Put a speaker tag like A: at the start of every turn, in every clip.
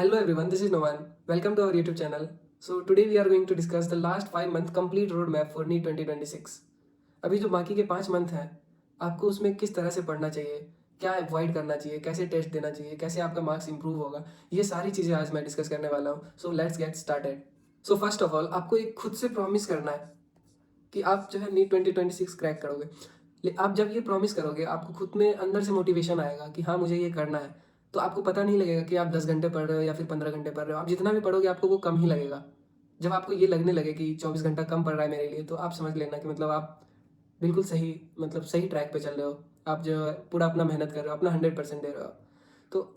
A: Hello everyone, this is Novan. Welcome to our YouTube channel. So today we are going to discuss the last 5 month complete roadmap for NEET 2026. अभी जो बाकी के 5 month हैं, आपको उसमें किस तरह से पढ़ना चाहिए, क्या अवॉइड करना चाहिए, कैसे टेस्ट देना चाहिए, कैसे आपका मार्क्स इंप्रूव होगा, ये सारी चीज़ें आज मैं डिस्कस करने वाला हूँ. So let's get started. So first of all आपको एक खुद से प्रॉमिस करना है कि आप जो है नीट 2026 क्रैक करोगे. आप जब ये प्रॉमिस करोगे आपको खुद में अंदर से मोटिवेशन आएगा कि हाँ मुझे ये करना है. तो आपको पता नहीं लगेगा कि आप 10 घंटे पढ़ रहे हो या फिर 15 घंटे पढ़ रहे हो. आप जितना भी पढ़ोगे आपको वो कम ही लगेगा. जब आपको ये लगने लगे कि 24 घंटा कम पड़ रहा है मेरे लिए, तो आप समझ लेना कि मतलब आप बिल्कुल सही मतलब सही ट्रैक पे चल रहे हो. आप जो है पूरा अपना मेहनत कर रहे हो, अपना 100% दे रहे हो. तो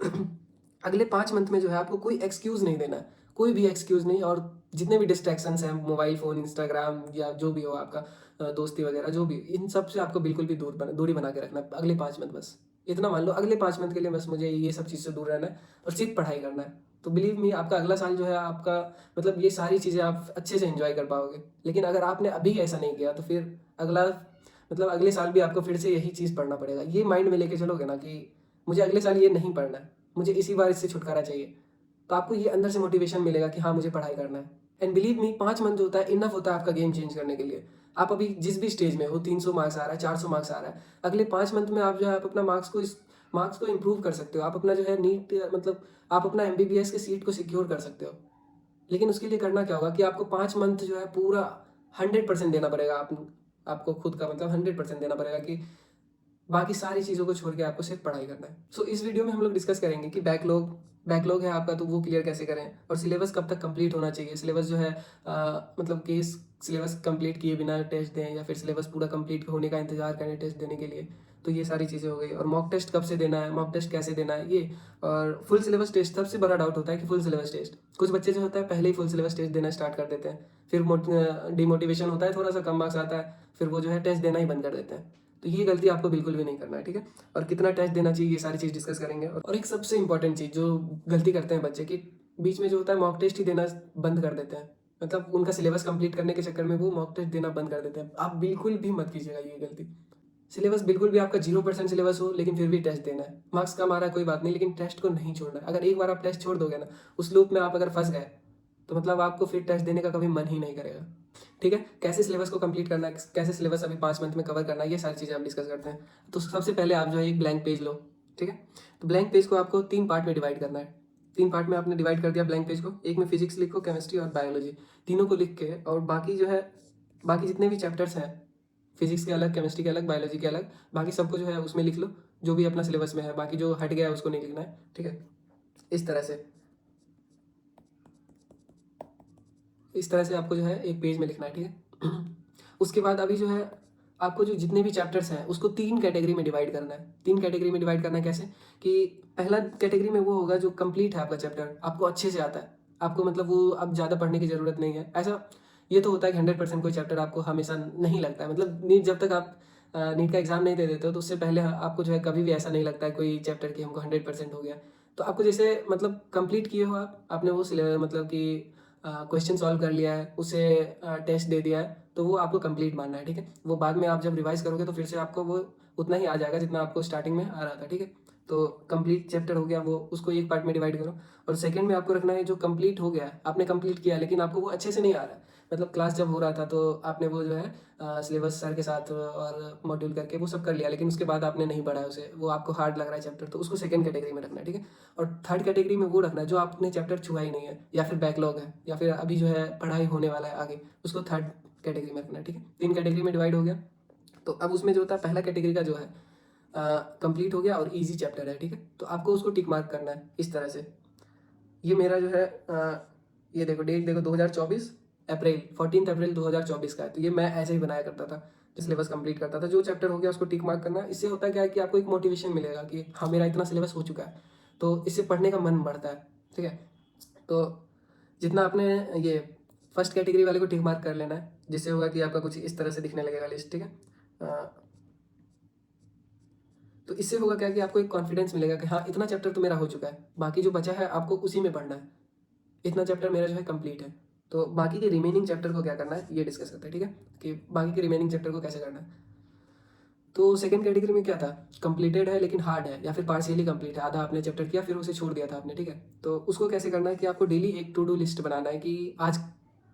A: अगले 5 मंथ में जो है आपको कोई एक्सक्यूज़ नहीं देना है, कोई भी एक्सक्यूज़ नहीं. और जितने भी डिस्ट्रैक्शंस हैं, मोबाइल फ़ोन, इंस्टाग्राम या जो भी हो आपका दोस्ती वगैरह जो भी, इन सब से आपको बिल्कुल भी दूरी बना के रखना है अगले 5 मंथ. बस इतना मान लो, अगले 5 मंथ के लिए बस मुझे ये सब चीज़ से दूर रहना है और सिर्फ पढ़ाई करना है. तो बिलीव मी, आपका अगला साल जो है आपका मतलब ये सारी चीज़ें आप अच्छे से एंजॉय कर पाओगे. लेकिन अगर आपने अभी ऐसा नहीं किया तो फिर अगला मतलब अगले साल भी आपको फिर से यही चीज़ पढ़ना पड़ेगा. ये माइंड में लेके चलोगे ना कि मुझे अगले साल ये नहीं पढ़ना है, मुझे इसी बार इससे छुटकारा चाहिए, तो आपको ये अंदर से मोटिवेशन मिलेगा कि हाँ मुझे पढ़ाई करना है. एंड बिलीव मी, 5 मंथ होता है इनफ होता है आपका गेम चेंज करने के लिए. आप अभी जिस भी स्टेज में हो, 300 मार्क्स आ रहा है, 400 मार्क्स आ रहा है, अगले 5 मंथ में आप जो है आप अपना मार्क्स को इम्प्रूव कर सकते हो. आप अपना जो है नीट मतलब आप अपना एमबीबीएस की सीट को सिक्योर कर सकते हो. लेकिन उसके लिए करना क्या होगा कि आपको 5 मंथ जो है पूरा 100% देना पड़ेगा. आपको खुद का मतलब 100% देना पड़ेगा कि बाकी सारी चीज़ों को छोड़ के आपको सिर्फ पढ़ाई करना है. सो इस वीडियो में हम लोग डिस्कस करेंगे कि बैकलॉग है आपका, तो वो क्लियर कैसे करें, और सिलेबस कब तक कंप्लीट होना चाहिए. सिलेबस जो है मतलब कि सिलेबस कंप्लीट किए बिना टेस्ट दें या फिर सिलेबस पूरा कंप्लीट होने का इंतजार करें टेस्ट देने के लिए. तो ये सारी चीज़ें हो गई. और मॉक टेस्ट कब से देना है, मॉक टेस्ट कैसे देना है, ये. और फुल सिलेबस टेस्ट, सबसे बड़ा डाउट होता है कि फुल सिलेबस टेस्ट, कुछ बच्चे जो होता है पहले ही फुल सिलेबस टेस्ट देना स्टार्ट कर देते हैं. फिर डिमोटिवेशन होता है, थोड़ा सा कम मार्क्स आता है, फिर वो जो है टेस्ट देना ही बंद कर देते हैं. तो ये गलती आपको बिल्कुल भी नहीं करना है, ठीक है. और कितना टेस्ट देना चाहिए ये सारी चीज़ डिस्कस करेंगे. और एक सबसे इंपॉर्टेंट चीज़ जो गलती करते हैं बच्चे की, बीच में जो होता है मॉक टेस्ट ही देना बंद कर देते हैं. मतलब उनका सिलेबस कंप्लीट करने के चक्कर में वो मॉक टेस्ट देना बंद कर देते हैं. आप बिल्कुल भी मत कीजिएगा ये गलती. सिलेबस बिल्कुल भी आपका 0% सिलेबस हो लेकिन फिर भी टेस्ट देना है. मार्क्स कम आ रहा है कोई बात नहीं, लेकिन टेस्ट को नहीं छोड़ना है. अगर एक बार आप टेस्ट छोड़ दोगे ना, उस लूप में आप अगर फंस गए, तो मतलब आपको फिर टेस्ट देने का कभी मन ही नहीं करेगा. ठीक है, कैसे सिलेबस को कंप्लीट करना है, कैसे सिलेबस अभी 5 मंथ में कवर करना है, ये सारी चीज़ें हम डिस्कस करते हैं. तो सबसे पहले आप जो है एक ब्लैंक पेज लो. ठीक है, तो ब्लैंक पेज को आपको 3 पार्ट में डिवाइड करना है. 3 पार्ट में आपने डिवाइड कर दिया ब्लैंक पेज को. एक में फिजिक्स लिखो, केमिस्ट्री और बायोलॉजी, तीनों को लिख के, और बाकी जो है बाकी जितने भी चैप्टर्स हैं, फिजिक्स के अलग, केमिस्ट्री के अलग, बायोलॉजी के अलग, बाकी सबको जो है उसमें लिख लो जो भी अपना सिलेबस में है. बाकी जो हट गया है उसको नहीं लिखना है. ठीक है, इस तरह से इस तरह से आपको जो है एक पेज में लिखना है. ठीक है. उसके बाद अभी जो है आपको जो जितने भी चैप्टर्स हैं उसको 3 कैटेगरी में डिवाइड करना है. 3 कैटेगरी में डिवाइड करना है कैसे कि पहला कैटेगरी में वो होगा जो कंप्लीट है आपका चैप्टर, आपको अच्छे से आता है, आपको मतलब वो अब ज़्यादा पढ़ने की ज़रूरत नहीं है. ऐसा ये तो होता है कि 100% कोई चैप्टर आपको हमेशा नहीं लगता है. मतलब नीट जब तक आप नीट का एग्ज़ाम नहीं दे देते हो तो उससे पहले आपको जो है कभी भी ऐसा नहीं लगता है कोई चैप्टर की हमको 100% हो गया. तो आपको जैसे मतलब कंप्लीट किए हो आप, आपने वो मतलब कि क्वेश्चन सॉल्व कर लिया है, उसे टेस्ट दे दिया है, तो वो आपको कंप्लीट मानना है. ठीक है, वो बाद में आप जब रिवाइज करोगे तो फिर से आपको वो उतना ही आ जाएगा जितना आपको स्टार्टिंग में आ रहा था. ठीक है, तो कंप्लीट चैप्टर हो गया वो, उसको एक पार्ट में डिवाइड करो. और सेकंड में आपको रखना है जो कंप्लीट हो गया है, आपने कंप्लीट किया लेकिन आपको वो अच्छे से नहीं आ रहा है. मतलब क्लास जब हो रहा था तो आपने वो जो है सिलेबस सर के साथ और मॉड्यूल करके वो सब कर लिया, लेकिन उसके बाद आपने नहीं पढ़ा है उसे, वो आपको हार्ड लग रहा है चैप्टर, तो उसको सेकंड कैटेगरी में रखना है. ठीक है, और थर्ड कैटेगरी में वो रखना है जो आपने चैप्टर छुआ ही नहीं है, या फिर बैकलॉग है, या फिर अभी जो है पढ़ाई होने वाला है आगे, उसको थर्ड कैटेगरी में रखना है. ठीक है, 3 कैटेगरी में डिवाइड हो गया. तो अब उसमें जो होता है पहला कैटेगरी का जो है कंप्लीट हो गया और इजी चैप्टर है. ठीक है, तो आपको उसको टिक मार्क करना है इस तरह से. ये मेरा जो है ये देखो डेट देखो, 2024 अप्रैल, 14 अप्रैल 2024 का है. तो ये मैं ऐसे ही बनाया करता था जो सिलेबस कंप्लीट करता था. जो चैप्टर हो गया उसको टिक मार्क करना. इससे होता क्या है कि आपको एक मोटिवेशन मिलेगा कि हाँ मेरा इतना सिलेबस हो चुका है, तो इससे पढ़ने का मन बढ़ता है. ठीक है, तो जितना आपने ये फर्स्ट कैटेगरी वाले को टिक मार्क कर लेना है, जिससे होगा कि आपका कुछ इस तरह से दिखने लगेगा लिस्ट. ठीक है, तो इससे होगा क्या कि आपको एक कॉन्फिडेंस मिलेगा कि हाँ इतना चैप्टर तो मेरा हो चुका है, बाकी जो बचा है आपको उसी में पढ़ना है, इतना चैप्टर मेरा जो है कंप्लीट है. तो बाकी के रिमेनिंग चैप्टर को क्या करना है ये डिस्कस करते हैं. ठीक है, कि बाकी के रिमेनिंग चैप्टर को कैसे करना है. तो सेकंड कैटेगरी में क्या था, कंप्लीटेड है लेकिन हार्ड है, या फिर पार्शियली कंप्लीट है, आधा आपने चैप्टर किया फिर उसे छोड़ दिया था आपने, ठीक है। तो उसको कैसे करना है कि आपको डेली एक टू डू लिस्ट बनाना है कि आज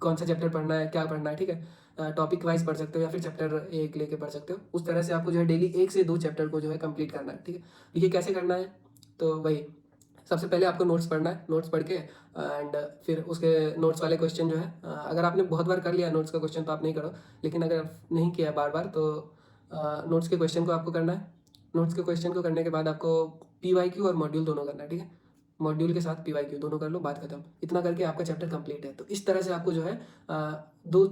A: कौन सा चैप्टर पढ़ना है, क्या पढ़ना है, ठीक है। टॉपिक वाइज पढ़ सकते हो या फिर चैप्टर एक लेके पढ़ सकते हो। उस तरह से आपको जो है डेली 1 से 2 चैप्टर को जो है कंप्लीट करना है, ठीक है। ये कैसे करना है, तो वही सबसे पहले आपको नोट्स पढ़ना है। नोट्स पढ़ के एंड फिर उसके नोट्स वाले क्वेश्चन जो है, अगर आपने बहुत बार कर लिया नोट्स का क्वेश्चन तो आप नहीं करो, लेकिन अगर नहीं किया बार बार तो नोट्स के क्वेश्चन को आपको करना है। नोट्स के क्वेश्चन को करने के बाद आपको PYQ और मॉड्यूल दोनों करना है, ठीक है। मॉड्यूल के साथ PYQ दोनों कर लो, बात खत्म। इतना करके आपका चैप्टर कंप्लीट है। तो इस तरह से आपको जो है दो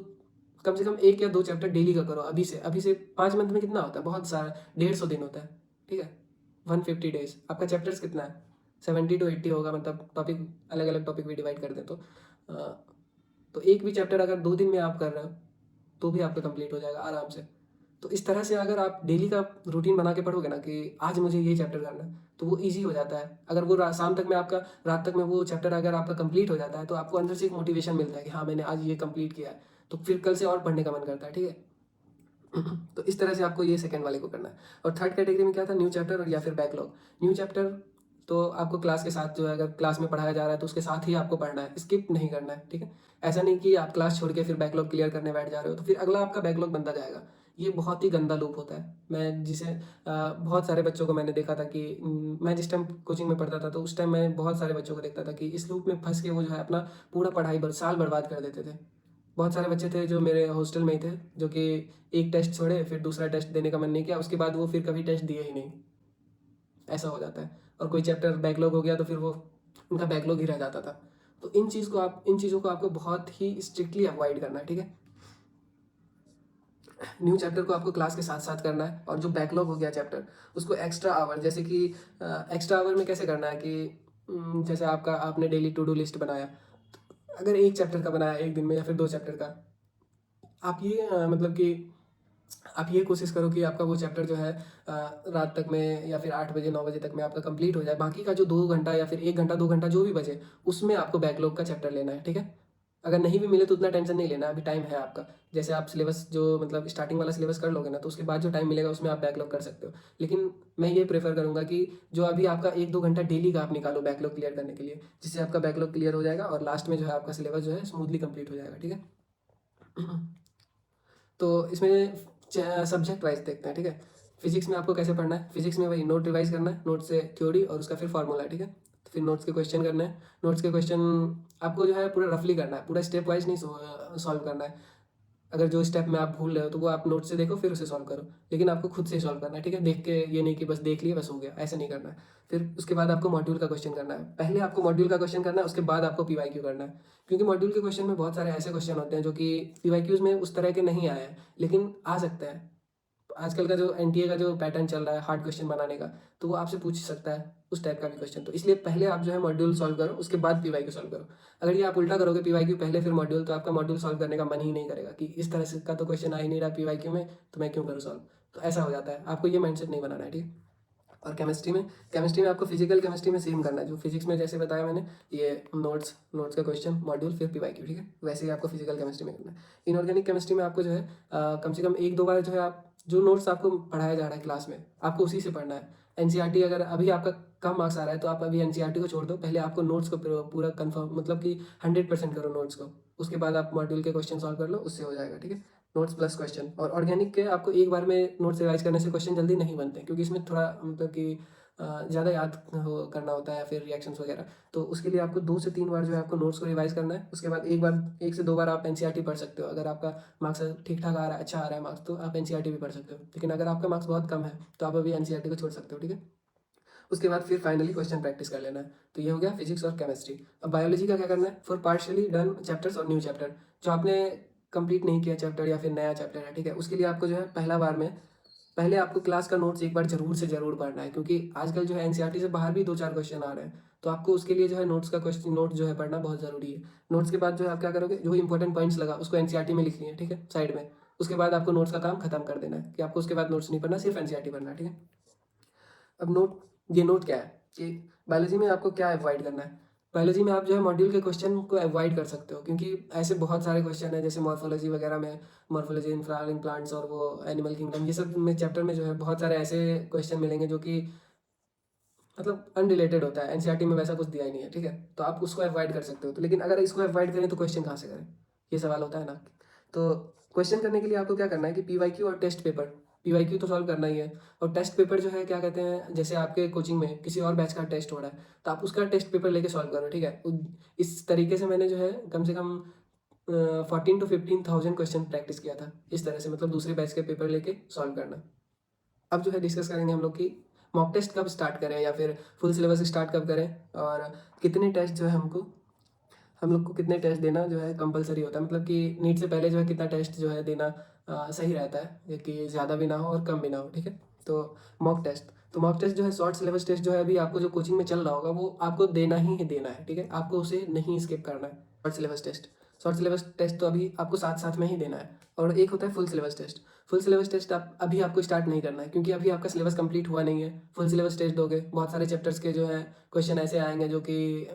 A: कम से कम 1 या 2 चैप्टर डेली का करो। अभी से 5 मंथ में कितना होता है, बहुत सारा 150 दिन होता है, ठीक है। 150 डेज आपका चैप्टर्स कितना है, 70 to 80 होगा, मतलब टॉपिक अलग अलग टॉपिक भी डिवाइड कर दें तो एक भी चैप्टर अगर 2 दिन में आप कर रहे हो तो भी आपका कंप्लीट हो जाएगा आराम से। तो इस तरह से अगर आप डेली का रूटीन बना के पढ़ोगे ना कि आज मुझे ये चैप्टर करना है, तो वो ईजी हो जाता है। अगर वो शाम तक में आपका, रात तक में वो चैप्टर अगर आपका कंप्लीट हो जाता है तो आपको अंदर से एक मोटिवेशन मिलता है कि हाँ मैंने आज ये कंप्लीट किया है, तो फिर कल से और पढ़ने का मन करता है, ठीक है। तो इस तरह से आपको ये सेकंड वाले को करना है। और थर्ड कैटेगरी में क्या था, न्यू चैप्टर और या फिर बैकलॉग। न्यू चैप्टर तो आपको क्लास के साथ जो है, अगर क्लास में पढ़ाया जा रहा है तो उसके साथ ही आपको पढ़ना है, स्किप नहीं करना है, ठीक है। ऐसा नहीं कि आप क्लास छोड़ के फिर बैकलॉग क्लियर करने बैठ जा रहे हो तो फिर अगला आपका बैकलॉग बनता जाएगा। ये बहुत ही गंदा लूप होता है। मैं बहुत सारे बच्चों को मैंने देखा था कि मैं जिस टाइम कोचिंग में पढ़ता था तो उस टाइम मैं बहुत सारे बच्चों को देखता था कि इस लूप में फंस के वो जो है अपना पूरा पढ़ाई साल बर्बाद कर देते थे। बहुत सारे बच्चे थे जो मेरे हॉस्टल में ही थे, जो कि एक टेस्ट छोड़े फिर दूसरा टेस्ट देने का मन नहीं किया, उसके बाद वो फिर कभी टेस्ट दिए ही नहीं। ऐसा हो जाता है। और कोई चैप्टर बैकलॉग हो गया तो फिर वो उनका बैकलॉग ही रह जाता था। तो इन चीज़ों को आपको बहुत ही स्ट्रिक्टली अवॉइड करना है, ठीक है। न्यू चैप्टर को आपको क्लास के साथ साथ करना है, और जो बैकलॉग हो गया चैप्टर उसको एक्स्ट्रा आवर, जैसे कि एक्स्ट्रा आवर में कैसे करना है कि जैसे आपने डेली टू डू लिस्ट बनाया, अगर एक चैप्टर का बनाया एक दिन में या फिर 2 चैप्टर का, आप ये मतलब कि आप ये कोशिश करो कि आपका वो चैप्टर जो है रात तक में या फिर 8 बजे 9 बजे तक में आपका कंप्लीट हो जाए। बाकी का जो 2 घंटा या फिर 1 घंटा 2 घंटा जो भी बचे उसमें आपको बैकलॉग का चैप्टर लेना है, ठीक है। अगर नहीं भी मिले तो उतना टेंशन नहीं लेना, अभी टाइम है आपका। जैसे आप सिलेबस जो मतलब स्टार्टिंग वाला सिलेबस कर लोगे ना तो उसके बाद जो टाइम मिलेगा उसमें आप बैकलॉग कर सकते हो। लेकिन मैं ये प्रेफर करूंगा कि जो अभी आपका 1-2 घंटा डेली का आप निकालो बैकलॉग क्लियर करने के लिए, जिससे आपका बैकलॉग क्लियर हो जाएगा और लास्ट में जो है आपका सिलेबस जो है स्मूथली कंप्लीट हो जाएगा, ठीक है। तो इसमें सब्जेक्ट वाइज देखते हैं, ठीक है। फिजिक्स में आपको कैसे पढ़ना है, फिजिक्स में वही नोट रिवाइज करना है, नोट से थ्योरी और उसका फिर फार्मूला, ठीक है। तो फिर नोट्स के क्वेश्चन करने हैं। नोट्स के क्वेश्चन आपको जो है पूरा रफली करना है, पूरा स्टेप वाइज नहीं सॉल्व करना है। अगर जो स्टेप में आप भूल रहे हो तो वो आप नोट से देखो फिर उसे सॉल्व करो, लेकिन आपको खुद से सॉल्व करना है, ठीक है। देख के ये नहीं कि बस देख लिया बस हो गया, ऐसा नहीं करना है। फिर उसके बाद आपको मॉड्यूल का क्वेश्चन करना है। पहले आपको मॉड्यूल का क्वेश्चन करना है, उसके बाद आपको PYQ करना है। क्योंकि मॉड्यूल के क्वेश्चन में बहुत सारे ऐसे क्वेश्चन होते हैं जो कि PYQs में उस तरह के नहीं आए हैं, लेकिन आ सकते हैं। आजकल का जो NTA का जो पैटर्न चल रहा है हार्ड क्वेश्चन बनाने का, तो वो आपसे पूछ सकता है उस टाइप का भी क्वेश्चन। तो इसलिए पहले आप जो है मॉड्यूल सॉल्व करो, उसके बाद PYQ सॉल्व करो। अगर ये आप उल्टा करोगे PYQ पहले फिर मॉड्यूल, तो आपका मॉड्यूल सॉल्व करने का मन ही नहीं करेगा कि इस तरह से का तो क्वेश्चन आ ही नहीं रहा PYQ में, तो मैं क्यों करूँ सॉल्व। तो ऐसा हो जाता है, आपको ये माइंडसेट नहीं बनाना है, ठीक है। और केमिस्ट्री में आपको फिजिकल केमिस्ट्री में सेम करना है, जो फिजिक्स में जैसे बताया मैंने, ये नोट्स का क्वेश्चन मॉड्यूल फिर PYQ, ठीक है। वैसे ही आपको फिजिकल केमिस्ट्री में करना है। इनऑर्गेनिक केमिस्ट्री में आपको जो है कम से कम 1-2 बार जो है आप जो नोट्स आपको पढ़ाया जा रहा है क्लास में आपको उसी से पढ़ना है। NCERT अगर अभी आपका कम मार्क्स आ रहा है तो आप अभी NCERT को छोड़ दो, पहले आपको नोट्स को पूरा कंफर्म मतलब कि 100% करो नोट्स को, उसके बाद आप मॉड्यूल के क्वेश्चन सॉल्व कर लो, उससे हो जाएगा, ठीक है। Notes plus question. और ऑर्गेनिक के आपको एक बार में नोट्स रिवाइज करने से क्वेश्चन जल्दी नहीं बनते, क्योंकि इसमें थोड़ा मतलब कि ज़्यादा याद करना होता है या फिर रिएक्शंस वगैरह। तो उसके लिए आपको 2 से 3 बार जो है आपको नोट्स को रिवाइज करना है। उसके बाद 1 से 2 बार आप NCERT पढ़ सकते हो। अगर आपका मार्क्स ठीक ठाक आ रहा है, अच्छा आ रहा है मार्क्स, तो आप NCERT भी पढ़ सकते हो। लेकिन अगर आपका मार्क्स बहुत कम है तो आप अभी NCERT को छोड़ सकते हो, ठीक है। उसके बाद फिर फाइनली क्वेश्चन प्रैक्टिस कर लेना है। तो ये हो गया फिजिक्स और केमिस्ट्री। अब बायोलॉजी का क्या करना है, फॉर पार्शियली डन चैप्टर्स और न्यू चैप्टर, जो आपने कंप्लीट नहीं किया चैप्टर या फिर नया चैप्टर है, ठीक है। उसके लिए आपको जो है पहला बार में पहले आपको क्लास का नोट्स एक बार जरूर से जरूर पढ़ना है, क्योंकि आजकल जो है NCERT से बाहर भी 2-4 क्वेश्चन आ रहे हैं। तो आपको उसके लिए जो है नोट्स का क्वेश्चन नोट जो है पढ़ना बहुत ज़रूरी है। नोट्स के बाद जो है आप क्या करोगे, जो इंपॉर्टेंट पॉइंट्स लगा उसको NCERT में लिख लिए, ठीक है, साइड में। उसके बाद आपको नोट्स का काम खत्म कर देना है कि आपको उसके बाद नोट्स नहीं पढ़ना, सिर्फ NCERT पढ़ना है, ठीक है। अब नोट क्या है कि बायोलॉजी में आपको क्या अवॉइड करना है। बायोलॉजी में आप जो है मॉड्यूल के क्वेश्चन को अवॉइड कर सकते हो, क्योंकि ऐसे बहुत सारे क्वेश्चन हैं जैसे मॉर्फोलॉजी वगैरह में, मॉर्फोलॉजी इन फ्लावरिंग प्लांट्स और वो एनिमल किंगडम, ये सब में चैप्टर में जो है बहुत सारे ऐसे क्वेश्चन मिलेंगे जो कि मतलब अनरिलेटेड होता है। एनसीईआरटी में वैसा कुछ दिया ही नहीं है, ठीक है, तो आप उसको अवॉइड कर सकते हो। तो लेकिन अगर इसको अवॉइड करें तो क्वेश्चन कहाँ से करें, ये सवाल होता है ना। तो क्वेश्चन करने के लिए आपको क्या करना है कि पीवाईक्यू और टेस्ट पेपर, पीवाईक्यू तो सॉल्व करना ही है, और टेस्ट पेपर जो है क्या कहते हैं, जैसे आपके कोचिंग में किसी और बैच का टेस्ट हो रहा है तो आप उसका टेस्ट पेपर लेके सॉल्व करो, ठीक है। इस तरीके से मैंने जो है कम से कम 14 to 15,000 क्वेश्चन प्रैक्टिस किया था इस तरह से, मतलब दूसरे बैच के पेपर लेके सॉल्व करना। अब जो है डिस्कस करेंगे हम लोग कि मॉक टेस्ट कब स्टार्ट करें या फिर फुल सिलेबस स्टार्ट कब करें, और कितने टेस्ट जो है हम लोग को कितने टेस्ट देना जो है कंपलसरी होता है, मतलब कि नीट से पहले जो है कितना टेस्ट जो है देना सही रहता है, ये कि ज़्यादा भी ना हो और कम भी ना हो, ठीक है। तो मॉक टेस्ट जो है शॉर्ट सिलेबस टेस्ट जो है अभी आपको जो कोचिंग में चल रहा होगा वो आपको देना ही देना है, ठीक है, आपको उसे नहीं स्किप करना है। शॉर्ट सिलेबस टेस्ट तो अभी आपको साथ साथ में ही देना है, और एक होता है फुल सिलेबस टेस्ट आप अभी आपको स्टार्ट नहीं करना है, क्योंकि अभी आपका सिलेबस कंप्लीट हुआ नहीं है। फुल सिलेबस टेस्ट दोगे बहुत सारे चैप्टर्स के जो है क्वेश्चन ऐसे आएंगे जो कि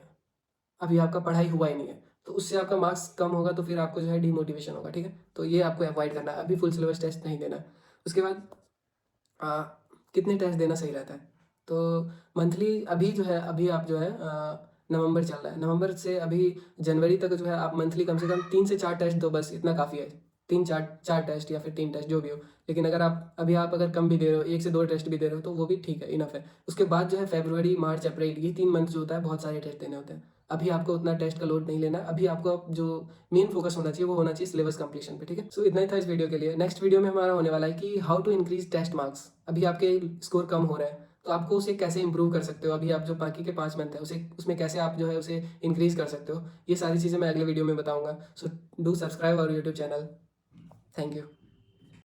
A: अभी आपका पढ़ाई हुआ ही नहीं है, तो उससे आपका मार्क्स कम होगा, तो फिर आपको जो है डीमोटिवेशन होगा, ठीक है। तो ये आपको अवॉइड करना है, अभी फुल सिलेबस टेस्ट नहीं देना है। उसके बाद आ, कितने टेस्ट देना सही रहता है, तो मंथली अभी जो है अभी आप जो है नवंबर चल रहा है, नवंबर से अभी जनवरी तक जो है आप मंथली कम से कम 3 से 4 टेस्ट दो, बस इतना काफ़ी है। 3 4 4 टेस्ट या फिर 3 टेस्ट जो भी हो, लेकिन आप अगर कम भी दे रहे हो, 1 से 2 टेस्ट भी दे रहे हो, तो वो भी ठीक है, इनफ है। उसके बाद जो है फरवरी मार्च अप्रैल, ये 3 मंथ जो होता है बहुत सारे टेस्ट देने होते हैं। अभी आपको उतना टेस्ट का लोड नहीं लेना, अभी आपको जो मेन फोकस होना चाहिए वो होना चाहिए सिलेबस कंप्लीशन पे, ठीक है। सो इतना ही था इस वीडियो के लिए। नेक्स्ट वीडियो में हमारा होने वाला है कि how to increase test marks. अभी आपके स्कोर कम हो रहा है तो आपको उसे कैसे इंप्रूव कर सकते हो, अभी आप जो बाकी के 5 मंथ है उसे उसमें कैसे आप जो है उसे इंक्रीज कर सकते हो, ये सारी चीज़ें मैं अगले वीडियो में बताऊंगा। So do subscribe our YouTube channel. Thank you.